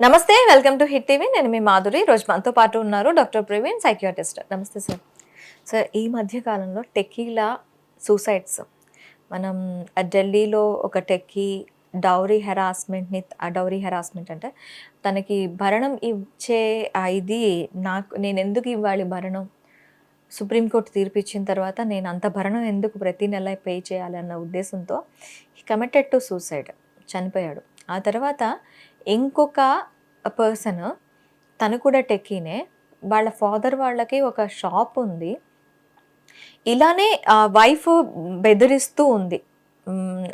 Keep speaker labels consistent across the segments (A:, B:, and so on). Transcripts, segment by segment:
A: నమస్తే, welcome to hit TV. నేను మీ మాధురి. రోజు మనతో పాటు ఉన్నారు డాక్టర్ ప్రవీణ్, సైకియాట్రిస్ట్. నమస్తే సార్. సార్, ఈ మధ్య కాలంలో టెకీలా సూసైడ్స్ మనం ఢిల్లీలో ఒక టెక్కీ డౌరీ హెరాస్మెంట్ అంటే తనకి భరణం ఇచ్చే ఇది నేను ఎందుకు ఇవ్వాలి భరణం, సుప్రీంకోర్టు తీర్పు ఇచ్చిన తర్వాత నేను అంత భరణం ఎందుకు ప్రతి నెల పే చేయాలి అన్న ఉద్దేశంతో హీ కమిటెడ్ టు సూసైడ్, చనిపోయాడు. ఆ తర్వాత ఇంకొక పర్సన్, తను కూడా టెక్కీనే, వాళ్ళ ఫాదర్ వాళ్ళకి ఒక షాప్ ఉంది. ఇలానే వైఫ్ బెదిరిస్తూ ఉంది.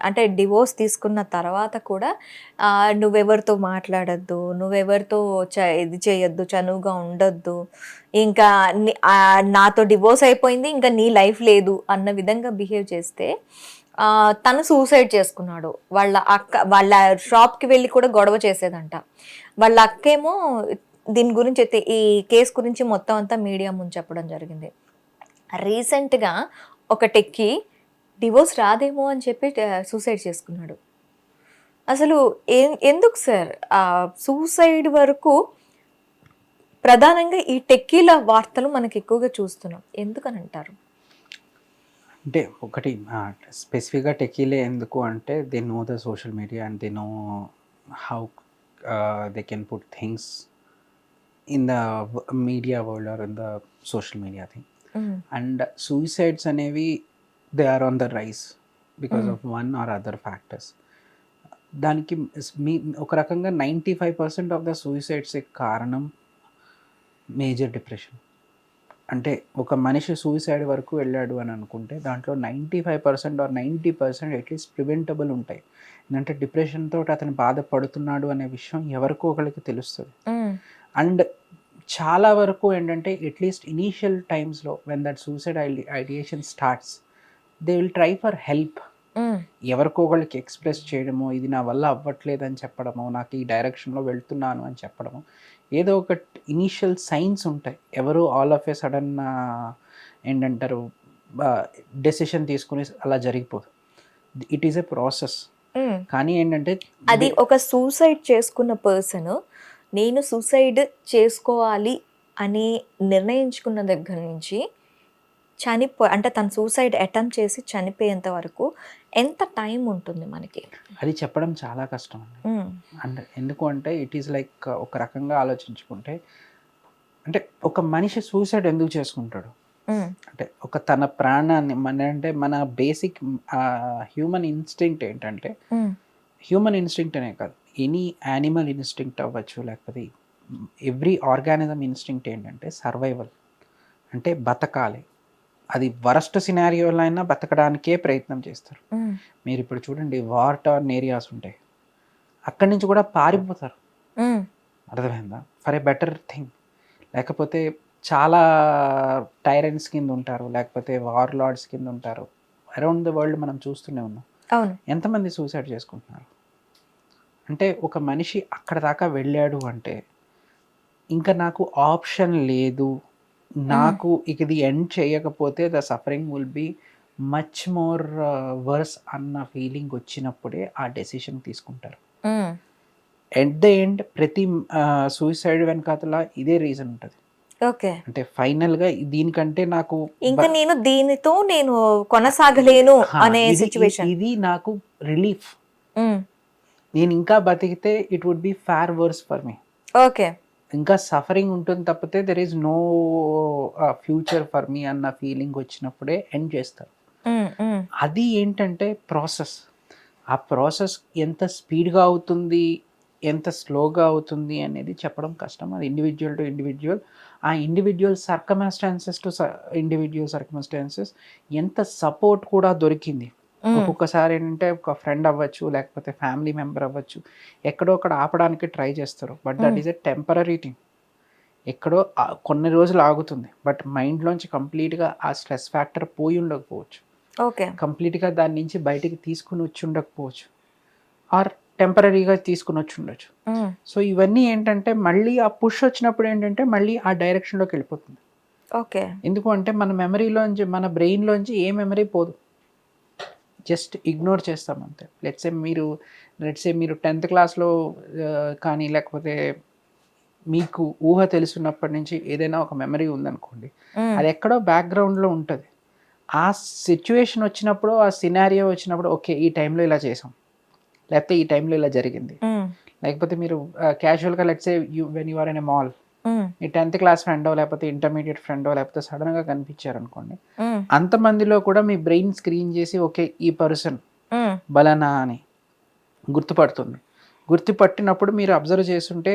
A: అంటే డివోర్స్ తీసుకున్న తర్వాత కూడా నువ్వెవరితో మాట్లాడద్దు, నువ్వెవరితో ఇది చేయొద్దు, చనువుగా ఉండొద్దు, ఇంకా నాతో డివోర్స్ అయిపోయింది, ఇంకా నీ లైఫ్ లేదు అన్న విధంగా బిహేవ్ చేస్తే తను సూసైడ్ చేసుకున్నాడు. వాళ్ళ షాప్కి వెళ్ళి కూడా గొడవ చేసేదంట. వాళ్ళ అక్కేమో దీని గురించి అయితే ఈ కేసు గురించి మొత్తం అంతా మీడియా ముందు చెప్పడం జరిగింది. రీసెంట్గా ఒక టెక్కీ డివోర్స్ రాదేమో అని చెప్పి సూసైడ్ చేసుకున్నాడు. అసలు ఎందుకు సార్ సూసైడ్ వరకు ప్రధానంగా ఈ టెక్కీల వార్తలు మనకి ఎక్కువగా చూస్తున్నాం, ఎందుకని అంటారు?
B: అంటే ఒకటి స్పెసిఫిక్గా టెకీలే ఎందుకు అంటే they know the social media and they know how they can put things in the media world or in the social media thing. And suicides అనేవి they are on the rise because of one or other factors. దానికి ఒక రకంగా 95% of the సూసైడ్స్కి కారణం major depression. అంటే ఒక మనిషి suicide వరకు వెళ్ళాడు అని అనుకుంటే దాంట్లో 95% ఆర్ 90% అట్లీస్ట్ ప్రివెంటబుల్ ఉంటాయి. ఎందుకంటే డిప్రెషన్తో అతను బాధపడుతున్నాడు అనే విషయం ఎవరికో ఒకరికి తెలుస్తుంది. అండ్ చాలా వరకు ఏంటంటే అట్లీస్ట్ ఇనీషియల్ టైమ్స్లో when that suicide ideation starts they will try for help. ఎవరికో ఒకళ్ళకి ఎక్స్ప్రెస్ చేయడము, ఇది నా వల్ల అవ్వట్లేదు అని చెప్పడము, నాకు ఈ డైరెక్షన్లో వెళ్తున్నాను అని చెప్పడము, ఏదో ఒక ఇనీషియల్ సైన్స్ ఉంటాయి. ఎవరు ఆల్ ఆఫ్ ఏ సడన్ ఏంటంటారు డెసిషన్ తీసుకుని అలా జరిగిపోదు. It is a process. కానీ ఏంటంటే
A: అది ఒక సూసైడ్ చేసుకున్న పర్సన్ నేను సూసైడ్ చేసుకోవాలి అని నిర్ణయించుకున్న దగ్గర నుంచి అంటే తను సూసైడ్ అటెంప్ట్ చేసి చనిపోయేంత వరకు ఎంత టైం ఉంటుంది మనకి?
B: అది చెప్పడం చాలా కష్టం అండి. అంటే ఎందుకు అంటే ఇట్ ఈస్ లైక్ ఒక రకంగా ఆలోచించుకుంటే అంటే ఒక మనిషి సూసైడ్ ఎందుకు చేసుకుంటాడు అంటే ఒక తన ప్రాణాన్ని మన బేసిక్ హ్యూమన్ ఇన్స్టింక్ట్ ఏంటంటే, హ్యూమన్ ఇన్స్టింక్ట్ అనే కాదు, ఎనీ యానిమల్ ఇన్స్టింక్ట్ అవ్వచ్చు, లేకపోతే ఎవ్రీ ఆర్గానిజం ఇన్స్టింక్ట్ ఏంటంటే సర్వైవల్, అంటే బతకాలి. అది వరస్ట్ సినారియోలో అయినా బతకడానికే ప్రయత్నం చేస్తారు. మీరు ఇప్పుడు చూడండి, వార్ టార్న్ ఏరియాస్ ఉంటాయి, అక్కడి నుంచి కూడా పారిపోతారు. అర్థమైందా? For a better thing. లేకపోతే చాలా టైరెంట్స్ కింద ఉంటారు, లేకపోతే వార్ లార్డ్స్ కింద ఉంటారు. అరౌండ్ ద వరల్డ్ మనం చూస్తూనే ఉన్నాం. ఎంతమంది సూసైడ్ చేసుకుంటున్నారు? అంటే ఒక మనిషి అక్కడ దాకా వెళ్ళాడు అంటే ఇంకా నాకు ఆప్షన్ లేదు, నాకు ఇది ఎండ్ చేయకపోతే the suffering will be much more worse అన్న ఫీలింగ్ వచ్చినప్పుడే ఆ డెసిషన్ తీసుకుంటారు. ఎట్ ద ఎండ్ ప్రతి సూసైడ్ వెనకాతల ఇదే రీజన్ ఉంటుంది.
A: ఓకే,
B: అంటే ఫైనల్ గా దీనికంటే నాకు
A: ఇంకా నేను దీనితో నేను కొనసాగలేను అనే సిచ్యువేషన్,
B: ఇది నాకు రిలీఫ్, నేను ఇంకా బతికితే it would be far worse for me.
A: Okay,
B: ఇంకా సఫరింగ్ ఉంటుంది తప్పితే there is no future for me అన్న ఫీలింగ్ వచ్చినప్పుడే ఎండ్ చేస్తారు. అది ఏంటంటే ప్రాసెస్. ఆ ప్రాసెస్ ఎంత స్పీడ్గా అవుతుంది, ఎంత స్లోగా అవుతుంది అనేది చెప్పడం కష్టం. అది ఇండివిజువల్ టు ఇండివిజువల్. ఆ individual circumstances to individual circumstances ఎంత సపోర్ట్ కూడా దొరికింది. ఒక్కొక్కసారి ఏంటంటే ఒక ఫ్రెండ్ అవ్వచ్చు, లేకపోతే ఫ్యామిలీ మెంబర్ అవ్వచ్చు, ఎక్కడో అక్కడ ఆపడానికి ట్రై చేస్తారు. But that is a temporary thing. ఎక్కడో కొన్ని రోజులు ఆగుతుంది, బట్ మైండ్లోంచి కంప్లీట్గా ఆ స్ట్రెస్ ఫ్యాక్టర్ పోయి ఉండకపోవచ్చు, కంప్లీట్గా దాని నుంచి బయటికి తీసుకుని వచ్చి ఉండకపోవచ్చు, ఆర్ టెంపరీగా తీసుకుని వచ్చి ఉండొచ్చు. సో ఇవన్నీ ఏంటంటే మళ్ళీ ఆ పుష్ వచ్చినప్పుడు ఏంటంటే మళ్ళీ ఆ డైరెక్షన్లోకి వెళ్ళిపోతుంది.
A: ఓకే,
B: ఎందుకు అంటే మన మెమరీలోంచి, మన బ్రెయిన్లోంచి ఏ మెమరీ పోదు. జస్ట్ ఇగ్నోర్ చేస్తాం అంతే. లెట్సే మీరు 10th క్లాస్లో కానీ లేకపోతే మీకు ఊహ తెలుసున్నప్పటి నుంచి ఏదైనా ఒక మెమరీ ఉందనుకోండి, అది ఎక్కడో బ్యాక్గ్రౌండ్లో ఉంటుంది. ఆ సిచ్యువేషన్ వచ్చినప్పుడు, ఆ సినారియో వచ్చినప్పుడు, ఓకే ఈ టైంలో ఇలా చేసాం, లేకపోతే ఈ టైంలో ఇలా జరిగింది. లేకపోతే మీరు క్యాజువల్గా let's say when you are in a mall, మీ 10th క్లాస్ ఫ్రెండో లేకపోతే ఇంటర్మీడియట్ ఫ్రెండో లేకపోతే సడన్గా కనిపించారనుకోండి, అంతమందిలో కూడా మీ బ్రెయిన్ స్క్రీన్ చేసి ఓకే ఈ పర్సన్ బలనా అని గుర్తుపట్టినప్పుడు మీరు అబ్జర్వ్ చేస్తుంటే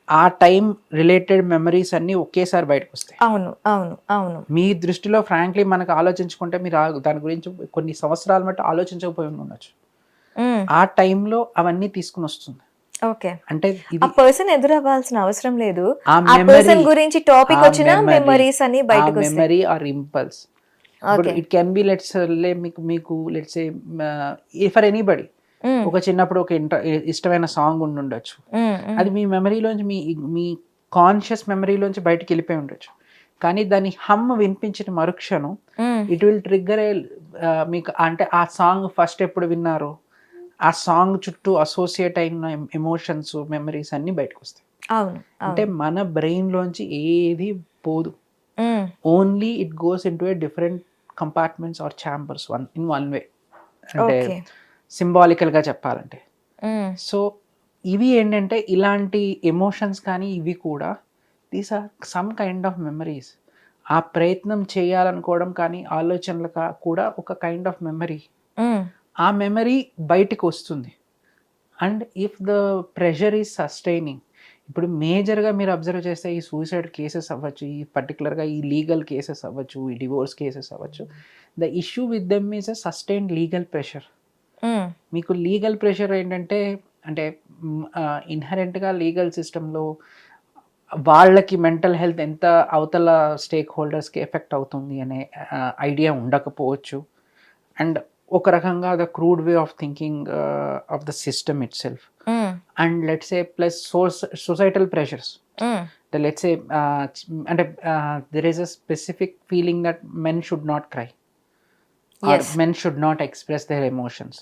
B: ఆ టైం రిలేటెడ్ మెమరీస్ అన్నీ ఒకేసారి బయటకు వస్తాయి.
A: అవును అవును అవును.
B: మీ దృష్టిలో ఫ్రాంక్లీ మనకు ఆలోచించుకుంటే మీరు దాని గురించి కొన్ని సంవత్సరాల మట్టి ఆలోచించకపోయి ఉండొచ్చు. ఆ టైంలో అవన్నీ తీసుకుని వస్తుంది.
A: ఓకే,
B: అంటే
A: ఆ పర్సన్ ఎదురవ్వాల్సిన అవసరం లేదు, ఆ పర్సన్ గురించి టాపిక్ వచ్చిన మెమరీస్ అన్ని బయటకు వస్తాయి.
B: Memory or impulse. It can be మీకు లెట్స్ సే ఫర్ ఎనీబడి ఒక చిన్నప్పుడు ఒక ఇష్టమైన సాంగ్ ఉండొచ్చు, అది మీ మెమరీలోంచి మీ కాన్షియస్ మెమరీలోంచి బయటకు వెళ్ళిపోయి ఉండొచ్చు. కానీ దాని హమ్ వినిపించిన మరుక్షణం ఇట్ విల్ ట్రిగ్గర్ మీకు, అంటే ఆ సాంగ్ ఫస్ట్ ఎప్పుడు విన్నారు, ఆ సాంగ్ చుట్టూ అసోసియేట్ అయిన ఎమోషన్స్ మెమరీస్ అన్ని బయటకు వస్తాయి. అంటే మన బ్రెయిన్ లోంచి ఏది పోదు, only it goes into a different compartments or chambers in one way, అంటే సింబాలికల్గా చెప్పాలంటే. సో ఇవి ఏంటంటే ఇలాంటి ఎమోషన్స్ కానీ ఇవి కూడా these are some kind of memories. ఆ ప్రయత్నం చేయాలనుకోవడం కానీ ఆలోచనలు కూడా ఒక కైండ్ ఆఫ్ మెమరీ. ఆ మెమరీ బయటకు వస్తుంది. And if the pressure is sustaining, ఇప్పుడు మేజర్గా మీరు అబ్జర్వ్ చేస్తే ఈ సూసైడ్ కేసెస్ అవ్వచ్చు, ఈ పర్టికులర్గా ఈ లీగల్ కేసెస్ అవ్వచ్చు, ఈ డివోర్స్ కేసెస్ అవ్వచ్చు, the issue with them is a sustained legal pressure. మీకు లీగల్ ప్రెషర్ ఏంటంటే, అంటే ఇన్హరెంట్గా లీగల్ సిస్టంలో వాళ్ళకి మెంటల్ హెల్త్ ఎంత అవతల స్టేక్ హోల్డర్స్కి ఎఫెక్ట్ అవుతుంది అనే ఐడియా ఉండకపోవచ్చు. అండ్ ఒక రకంగా the crude way of thinking of the system itself. And let's say plus societal pressures. Let's say అంటే there is a specific feeling that men should not cry or men should not express their emotions.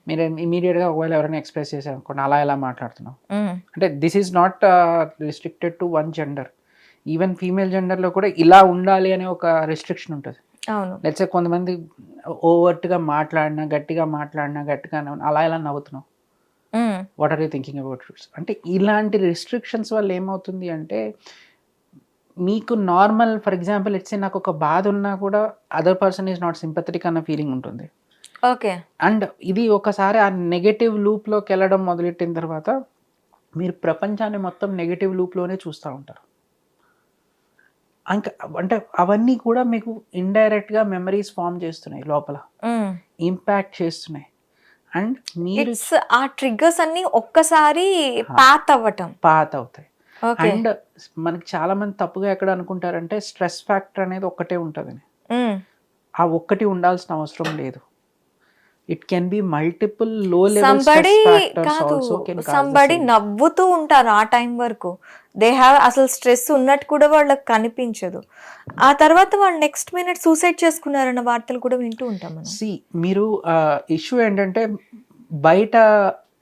B: మీరు ఇమీడియట్గా ఒకవేళ ఎవరైనా express చేశారు అనుకోండి, అలా ఎలా మాట్లాడుతున్నాం అంటే this is not restricted to one gender. Even female జెండర్లో కూడా ఇలా ఉండాలి అనే ఒక రెస్ట్రిక్షన్ ఉంటుంది. లెట్స్ కొంతమంది ఓవర్ట్గా మాట్లాడినా గట్టిగా అలా ఎలా నవ్వుతున్నావు, what are you thinking about it's అంటే ఇలాంటి రెస్ట్రిక్షన్స్ వల్ల ఏమవుతుంది అంటే, మీకు normal for example let's say నాకు ఒక బాధ ఉన్నా కూడా other person is not sympathetic అన్న ఫీలింగ్ ఉంటుంది.
A: ఓకే, అండ్
B: ఇది ఒకసారి ఆ నెగటివ్ లూప్లోకి వెళ్ళడం మొదలెట్టిన తర్వాత మీరు ప్రపంచాన్ని మొత్తం నెగటివ్ లూప్లోనే చూస్తూ ఉంటారు. ఇంకా అంటే అవన్నీ కూడా మీకు ఇండైరెక్ట్గా మెమరీస్ ఫామ్ చేస్తున్నాయి, లోపల ఇంపాక్ట్ చేస్తున్నాయి. అండ్ మీరు
A: ఆ ట్రిగ్గర్స్ అన్ని ఒక్కసారి పాత్
B: అవుతాయి. అండ్ మనకి చాలా మంది తప్పుగా ఎక్కడ అనుకుంటారంటే స్ట్రెస్ ఫ్యాక్టర్ అనేది ఒక్కటే ఉంటుందని. ఆ ఒక్కటి ఉండాల్సిన అవసరం లేదు. ఇట్ కెన్ బి మల్టిపుల్ లో level stress factors also can cause.
A: Somebody నవ్వుతూ ఉంటారు ఆ టైం వరకు, దే హ్యావ్ అసలు స్ట్రెస్ ఉన్నట్టు కూడా వాళ్ళకి కనిపించదు. ఆ తర్వాత వాళ్ళు నెక్స్ట్ మినిట్ సూసైడ్ చేసుకున్నారన్న వార్తలు కూడా వింటూ ఉంటాం మనం.
B: మీరు ఇష్యూ ఏంటంటే బయట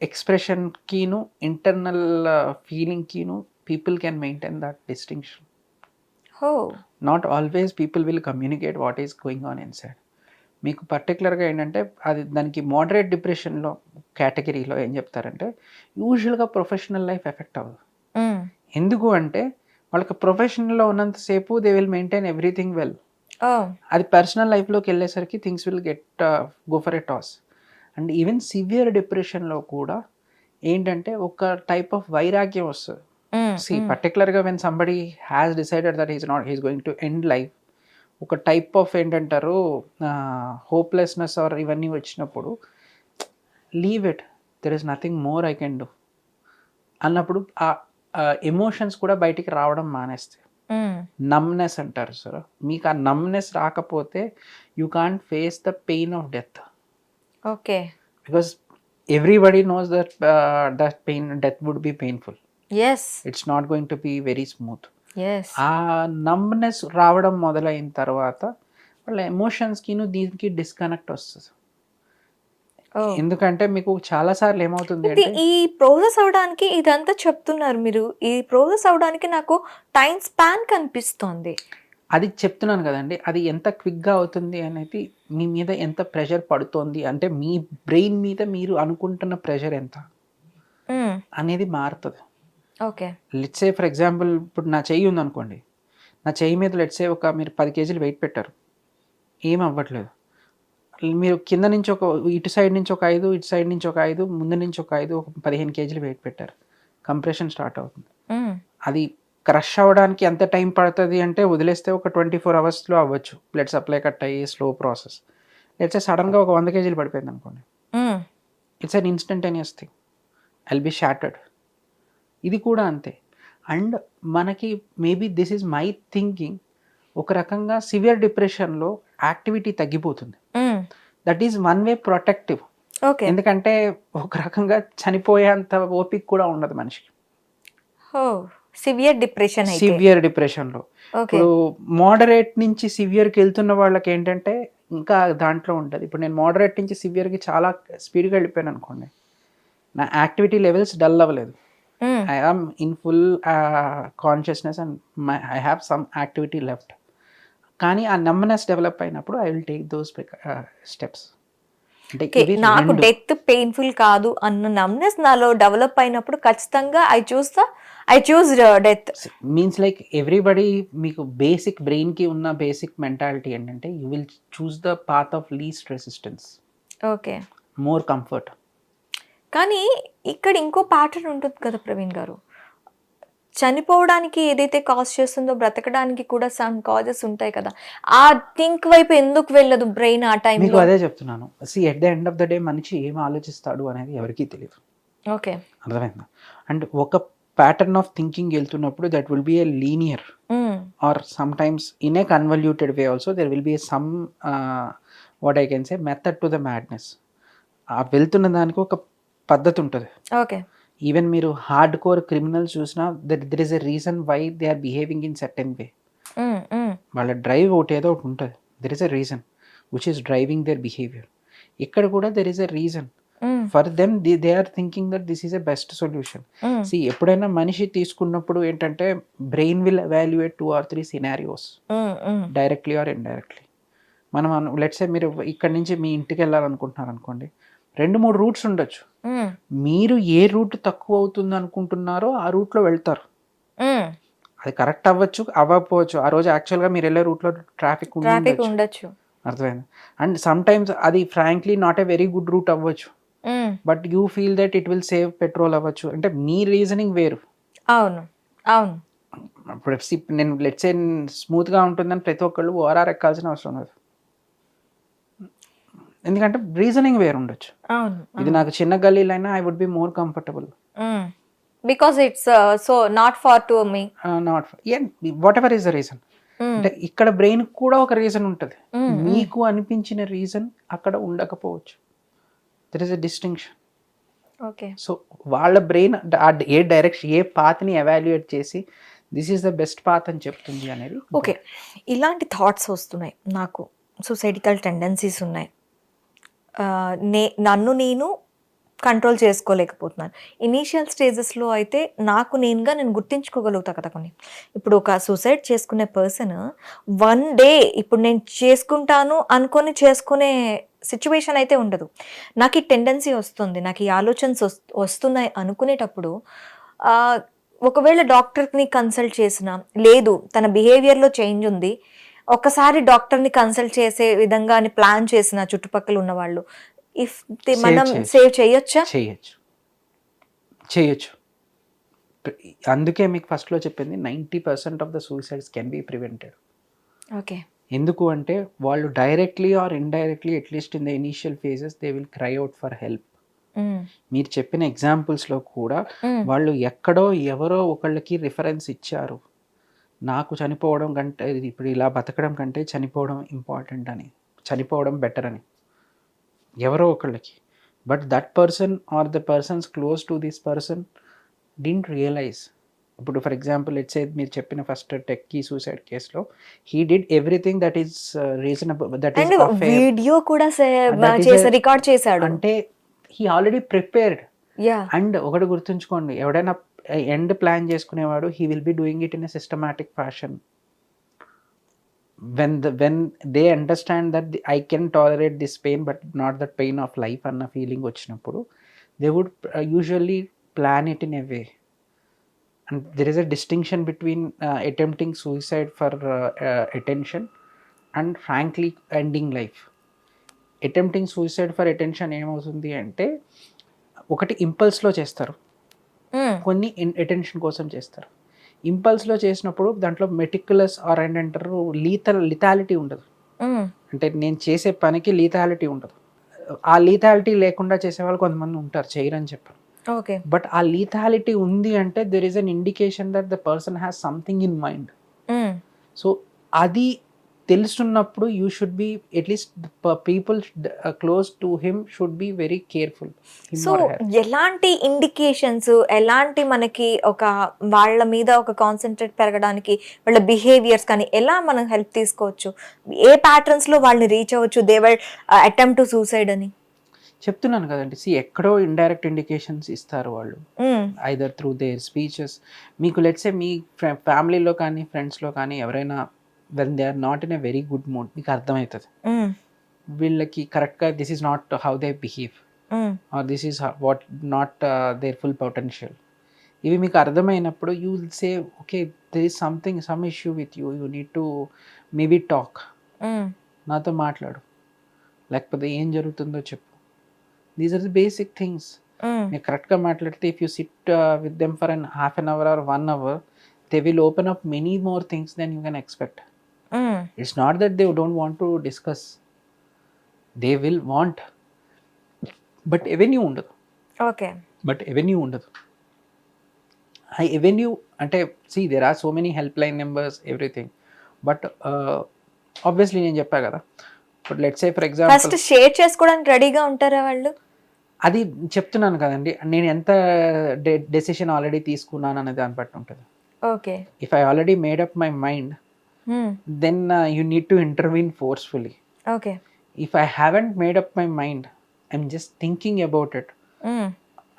B: ఎక్స్ప్రెషన్ కీను ఇంటర్నల్ ఫీలింగ్ కీను people can maintain that distinction. Not always people will communicate what is going on inside. మీకు పర్టికులర్గా ఏంటంటే అది దానికి మోడరేట్ డిప్రెషన్లో కేటగిరీలో ఏం చెప్తారంటే యూజువల్గా ప్రొఫెషనల్ లైఫ్ ఎఫెక్ట్ అవ్వదు. ఎందుకు అంటే వాళ్ళకి ప్రొఫెషనల్లో ఉన్నంతసేపు they will maintain everything well. అది పర్సనల్ లైఫ్లోకి వెళ్ళేసరికి things will go for a toss. And even severe డిప్రెషన్లో కూడా ఏంటంటే ఒక టైప్ ఆఫ్ వైరాగ్యం వస్తుంది. పర్టికులర్గా when somebody has decided that he's going to end life, ఒక టైప్ ఆఫ్ ఏంటంటారు హోప్లెస్నెస్ ఆర్ ఇవన్నీ వచ్చినప్పుడు leave it, there is nothing more I can do అన్నప్పుడు ఆ ఎమోషన్స్ కూడా బయటికి రావడం మానేస్తాయి. నమ్నెస్ అంటారు సార్. మీకు ఆ నమ్నెస్ రాకపోతే you can't face the pain of death.
A: Okay,
B: because everybody knows that pain, death would be painful. It's not going to be very smooth. ఆ నమ్నెస్ రావడం మొదలైన తర్వాత వాళ్ళ ఎమోషన్స్కి దీనికి డిస్కనెక్ట్ వస్తుంది.
A: Oh.
B: ఎందుకంటే మీకు చాలా సార్లు ఏమవుతుంది
A: ఇది
B: అంటే
A: ఈ ప్రాసెస్ అవడానికి ఇదంతా చెప్తున్నారు మీరు. ఈ ప్రాసెస్ అవడానికి నాకు టైం స్పాన్ కనిపిస్తోంది.
B: అది చెప్తున్నాను కదండి, అది ఎంత క్విక్గా అవుతుంది అనేది మీ మీద ఎంత ప్రెషర్ పడుతోంది అంటే మీ బ్రెయిన్ మీద మీరు అనుకుంటున్న ప్రెషర్ ఎంత అనేది మారుతుంది.
A: Okay.
B: Let's say for example ఇప్పుడు నా చెయ్యి ఉందనుకోండి, నా చెయ్యి మీద లెట్స్ సే ఒక మీరు 10 కేజీలు వెయిట్ పెట్టారు, ఏం అవ్వట్లేదు. మీరు కింద నుంచి ఒక ఇటు సైడ్ నుంచి ఒక 5, ఇటు సైడ్ నుంచి ఒక 5, ముందు నుంచి ఒక 5, ఒక 15 కేజీలు వెయిట్ పెట్టారు, కంప్రెషన్ స్టార్ట్ అవుతుంది. అది క్రష్ అవ్వడానికి ఎంత టైం పడుతుంది అంటే వదిలేస్తే ఒక 24 అవర్స్లో అవ్వచ్చు, బ్లడ్ సప్లై కట్ అయ్యి స్లో ప్రాసెస్. లెట్స్ సే సడన్గా ఒక 100 కేజీలు పడిపోయింది అనుకోండి, it's an instantaneous thing, I'll be shattered. ఇది కూడా అంతే. అండ్ మనకి maybe this is my thinking, ఒక రకంగా సివియర్ డిప్రెషన్లో యాక్టివిటీ తగ్గిపోతుంది. That is one way protective.
A: Okay.
B: ఎందుకంటే ఒక రకంగా చనిపోయేంత ఓపిక కూడా ఉండదు మనిషికి
A: సివియర్ డిప్రెషన్ అయితే.
B: సివియర్ డిప్రెషన్లో. ఇప్పుడు మోడరేట్ నుంచి సివియర్కి వెళ్తున్న వాళ్ళకి ఏంటంటే ఇంకా దాంట్లో ఉంటుంది. ఇప్పుడు నేను మోడరేట్ నుంచి సివియర్కి చాలా స్పీడ్గా వెళ్ళిపోయాను అనుకోండి, నా యాక్టివిటీ లెవెల్స్ డల్ అవ్వలేదు, I am in full consciousness and I have some activity left. కానీ ఆ నమ్మనెస్ డెవలప్ అయినప్పుడు I will take those steps. అంటే
A: నాకు డెత్ పెయిన్ఫుల్ కాదు అన్న నమ్నెస్ నాలో డెవలప్ అయినప్పుడు ఖచ్చితంగా I choose death.
B: Means like everybody, మీకు బేసిక్ బ్రెయిన్కి ఉన్న బేసిక్ మెంటాలిటీ ఏంటంటే you will choose the path of least resistance,
A: okay,
B: more comfort.
A: కానీ ఇక్కడ ఇంకో ప్యాటర్న్ ఉంటుంది కదా ప్రవీణ్ గారు, చనిపోవడానికి ఏదైతే కాజ్ చేస్తుందో బ్రతకడానికి కూడా సమ్ కాజెస్ ఉంటాయి కదా, ఆ థింక్ వైపు ఎందుకు వెళ్ళదు బ్రెయిన్ ఆ టైంలో?
B: మీకు అదే చెప్తున్నాను. At the end of the day మనిషి ఏం ఆలోచిస్తాడు అనేది ఎవరికీ తెలియదు.
A: ఓకే,
B: అర్థమైందా? అండ్ ఒక ప్యాటర్న్ ఆఫ్ థింకింగ్ వెళ్తున్నప్పుడు that will be a linear or sometimes in a convoluted way also there will be some what I can say method to the madness. ఆ వెళ్తున్న దానికి ఒక పద్ధతి ఉంటుంది.
A: ఓకే.
B: ఈవెన్ మీరు hardcore criminals చూసినా there is a reason why they are behaving in certain way. వాళ్ళ drive ఒకటి ఏదో ఒకటి ఉంటుంది, there is a reason which is driving there behaviour. ఇక్కడ కూడా there is a reason for them, they are thinking that this is a best solution. See ఎప్పుడైనా మనిషి తీసుకున్నప్పుడు ఏంటంటే brain will evaluate 2 or 3 scenarios directly or indirectly. మనం let's say మీరు ఇక్కడ నుంచి మీ ఇంటికి వెళ్ళాలనుకుంటున్నారు అనుకోండి, 2-3 రూట్స్ ఉండొచ్చు, మీరు ఏ రూట్ తక్కువ అవుతుంది అనుకుంటున్నారో ఆ రూట్లో వెళ్తారు. అది కరెక్ట్ అవ్వచ్చు, అవ్వకపోవచ్చు. ఆ రోజు యాక్చువల్గా మీరు వెళ్ళే రూట్లో ట్రాఫిక్ ఉండొచ్చు, అర్థమైంది. అండ్ సమ్ టైమ్స్ అది frankly not a very good route అవ్వచ్చు, but you feel that it will save petrol అవ్వచ్చు. అంటే మీ రీజనింగ్ వేరు.
A: అవును, అవును.
B: ఇప్పుడు నేను లెట్స్ సే స్మూత్గా ఉంటుందని ప్రతి ఒక్కళ్ళు ఓఆర్ఆర్ ఎక్కాల్సిన అవసరం లేదు, ఎందుకంటే రీజనింగ్ వేరు ఉండొచ్చు. ఇది నాకు చిన్న గల్లీలైనా I would be more comfortable
A: because it's so not far to me,
B: not whatever is the reason. అంటే ఇక్కడ బ్రెయిన్ కూడా ఒక రీజన్ ఉంటుంది, మీకు అనిపించిన రీజన్ అక్కడ ఉండకపోవచ్చు. There is a distinction.
A: Okay.
B: So వాళ్ళ బ్రెయిన్ ఏ డైరెక్షన్, ఏ పాత్ని ఎవాల్యుయేట్ చేసి this is the best path అని చెప్తుంది అనేది.
A: ఓకే, ఇలాంటి థాట్స్ వస్తున్నాయి నాకు, సూసైడికల్ టెండెన్సీస్ ఉన్నాయి, నన్ను నేను కంట్రోల్ చేసుకోలేకపోతున్నాను. ఇనీషియల్ స్టేజెస్లో అయితే నేనుగా నేను గుర్తించుకోగలుగుతా కదా కొన్ని. ఇప్పుడు ఒక సూసైడ్ చేసుకునే పర్సన్ వన్ డే ఇప్పుడు నేను చేసుకుంటాను అనుకొని చేసుకునే సిచ్యువేషన్ అయితే ఉండదు. నాకు ఈ టెండెన్సీ వస్తుంది, నాకు ఈ ఆలోచనస్ వస్తున్నాయి అనుకునేటప్పుడు ఒకవేళ డాక్టర్ని కన్సల్ట్ చేసినా, లేదు తన బిహేవియర్లో చేంజ్ ఉంది, ఒకసారి డాక్టర్ని కన్సల్ట్ చేసే విధంగా అని ప్లాన్ చేసిన చుట్టుపక్కల ఉన్న వాళ్ళు, ఇఫ్ మనం సేవ్ చేయొచ్చా?
B: చేయొచ్చు. అందుకే మీకు ఫస్ట్లో చెప్పింది 90% of the suicides can be prevented.
A: Okay.
B: ఎందుకు అంటే వాళ్ళు directly or indirectly at least in the initial phases they will cry out for help. మీరు చెప్పిన ఎగ్జాంపుల్స్లో కూడా వాళ్ళు ఎక్కడో ఎవరో ఒకళ్ళకి రిఫరెన్స్ ఇచ్చారు, నాకు చనిపోవడం కంటే ఇప్పుడు ఇలా బతకడం కంటే చనిపోవడం ఇంపార్టెంట్ అని, చనిపోవడం బెటర్ అని ఎవరో ఒకళ్ళకి. But that person or the persons close to this person didn't realise ఇప్పుడు ఫర్ ఎగ్జాంపుల్ ఇట్స్ మీరు చెప్పిన ఫస్ట్ టెక్కీ సూసైడ్ కేసులో he did everything that is reasonable, that is
A: video కూడా రికార్డ్ చేశాడు
B: అంటే he already prepared.
A: Yeah
B: and ఒకటి గుర్తుంచుకోండి, ఎవడైనా ఎండ్ ప్లాన్ చేసుకునేవాడు he will be doing it in a systematic fashion. when they understand that I can tolerate this pain but not the pain of life అన్న feeling వచ్చినప్పుడు they would usually plan it in a way. And there is a distinction between attempting suicide for attention and frankly ending life. Attempting suicide for attention ఏమవుతుంది అంటే ఒకటి ఇంపల్స్లో చేస్తారు, కొన్ని attention కోసం చేస్తారు. ఇంపల్స్లో చేసినప్పుడు దాంట్లో మెటిక్యులస్ ఆర్ ఏంటంటారు లిథాలిటీ ఉండదు. అంటే నేను చేసే పనికి లీథాలిటీ ఉండదు. ఆ లీథాలిటీ లేకుండా చేసే వాళ్ళు కొంతమంది ఉంటారు, చేయరని చెప్పారు.
A: ఓకే,
B: బట్ ఆ లీథాలిటీ ఉంది అంటే there is an indication that the person has something in mind. So అది తెలుసున్నప్పుడు you should be at least people close to him should be very careful.
A: So ఎలాంటి ఇండికేషన్స్, ఎలాంటి మనకి ఒక వాళ్ళ మీద ఒక కాన్సన్ట్రేట్ పెరగడానికి వాళ్ళ బిహేవియర్స్ కానీ ఎలా మనం హెల్ప్ తీసుకోవచ్చు, ఏ ప్యాటర్న్స్ లో వాళ్ళని రీచ్ అవ్వచ్చు they were attempt to suicide అని
B: చెప్తున్నాను కదండి. ఎక్కడో ఇండైరెక్ట్ ఇండికేషన్స్ ఇస్తారు వాళ్ళు, ఐదర్ త్రూ దేర్ స్పీచెస్. మీకు లెట్స్ సే మీ ఫ్యామిలీలో కానీ ఫ్రెండ్స్లో కానీ ఎవరైనా when they are not in a very good mood మీకు అర్థమవుతుంది వీళ్ళకి కరెక్ట్గా this is not how they behave or this is what not their full potential. ఇవి మీకు అర్థమైనప్పుడు you will say okay there is something some issue with you, you need to maybe talk, నాతో మాట్లాడు, లేకపోతే ఏం జరుగుతుందో చెప్పు. These are the basic things. మీరు కరెక్ట్గా మాట్లాడితే if you sit with them for an half an hour or 1 hour they will open up many more things than you can expect. It's not that they don't want to discuss, they will want, but avenue ఉండదు.
A: Okay,
B: but avenue ఉండదు. ఆ avenue అంటే see there are so many helpline numbers everything, but obviously నేను చెప్పా కదా, but let's say for example
A: first share చేసుకోవడానికి రెడీగా ఉంటారా వాళ్ళు?
B: అది చెప్తున్నాను కదండి, నేను ఎంత డెసిషన్ ఆల్రెడీ తీసుకున్నాను అనే దాన్ని బట్టి ఉంటుంది.
A: Okay,
B: if I already made up my mind then you need to intervene forcefully.
A: Okay,
B: if I haven't made up my mind, I'm just thinking about it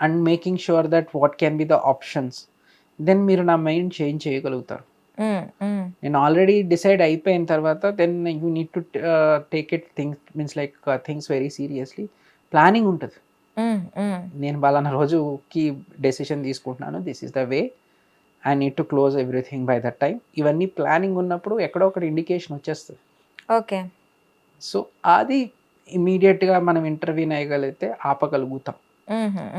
B: and making sure that what can be the options, then మీరు నా mind change చేయగలుగుతారు. నేను already decide అయిపోయిన తర్వాత then you need to take it means like things very seriously. Planning ఉంటుంది. నేను పలానా రోజుకి డెసిషన్ తీసుకుంటున్నాను, this is the way, I need to close everything by that time. ఇవన్నీ ప్లానింగ్ ఉన్నప్పుడు ఎక్కడో ఒకటి ఇండికేషన్ వచ్చేస్తుంది.
A: ఓకే,
B: సో అది ఇమీడియట్గా మనం ఇంటర్వ్యూన్ అయ్యగలిగితే ఆపగలుగుతాం,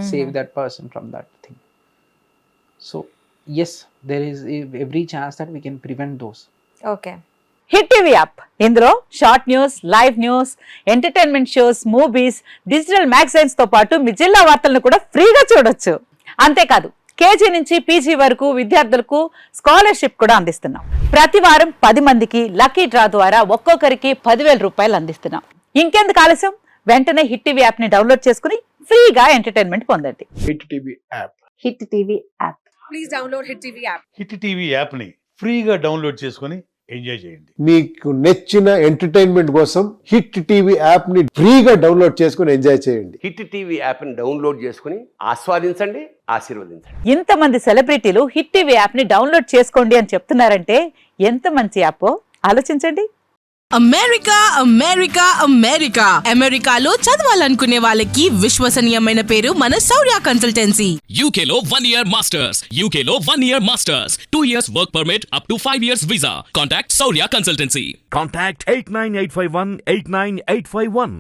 B: save that person from that thing. So yes, there is every chance that we can prevent those.
A: Okay.
C: Hit TV app, ఇందులో short news, live news, entertainment shows, movies, digital magazines తో పాటు మీ జిల్లా వార్తలను కూడా ఫ్రీగా చూడొచ్చు. అంతేకాదు కేజీ నుంచి పీజీ వరకు విద్యార్థులకు స్కాలర్షిప్ కూడా అందిస్తున్నాం. ప్రతి వారం 10 మందికి లక్కీ డ్రా ద్వారా ఒక్కొక్కరికి 10,000 రూపాయలు అందిస్తున్నాం. ఇంకెందుకు ఆలస్యం, వెంటనే హిట్ టీవీ యాప్ ని డౌన్లోడ్ చేసుకుని ఫ్రీగా ఎంటర్టైన్మెంట్ పొందండి.
D: Hit TV app.
C: Hit TV app.
E: Please download hit TV app.
D: Hit TV app ని ఫ్రీగా డౌన్లోడ్ చేసుకొని ఎంజాయ్ చేయండి.
F: మీకు నచ్చిన ఎంటర్టైన్మెంట్ కోసం హిట్ టీవీ యాప్ ని ఫ్రీగా డౌన్లోడ్ చేసుకుని ఎంజాయ్ చేయండి.
G: హిట్ టీవీ యాప్ ని డౌన్లోడ్ చేసుకుని ఆస్వాదించండి, ఆశీర్వదించండి.
C: ఇంతమంది సెలబ్రిటీలు హిట్ టీవీ యాప్ ని డౌన్లోడ్ చేసుకోండి అని చెప్తున్నారంటే ఎంత మంచి యాప్ ఆలోచించండి.
H: అమెరికా అమెరికా అమెరికా అమెరికాలో చదవాలనుకునే వాళ్ళకి విశ్వసనీయమైన పేరు మన శౌర్య కన్సల్టెన్సీ.
I: UK లో 1 year masters, UK లో 1 year masters, 2 years work permit up to 5 years visa. Contact Saurya Consultancy.
J: Contact 89851 89851.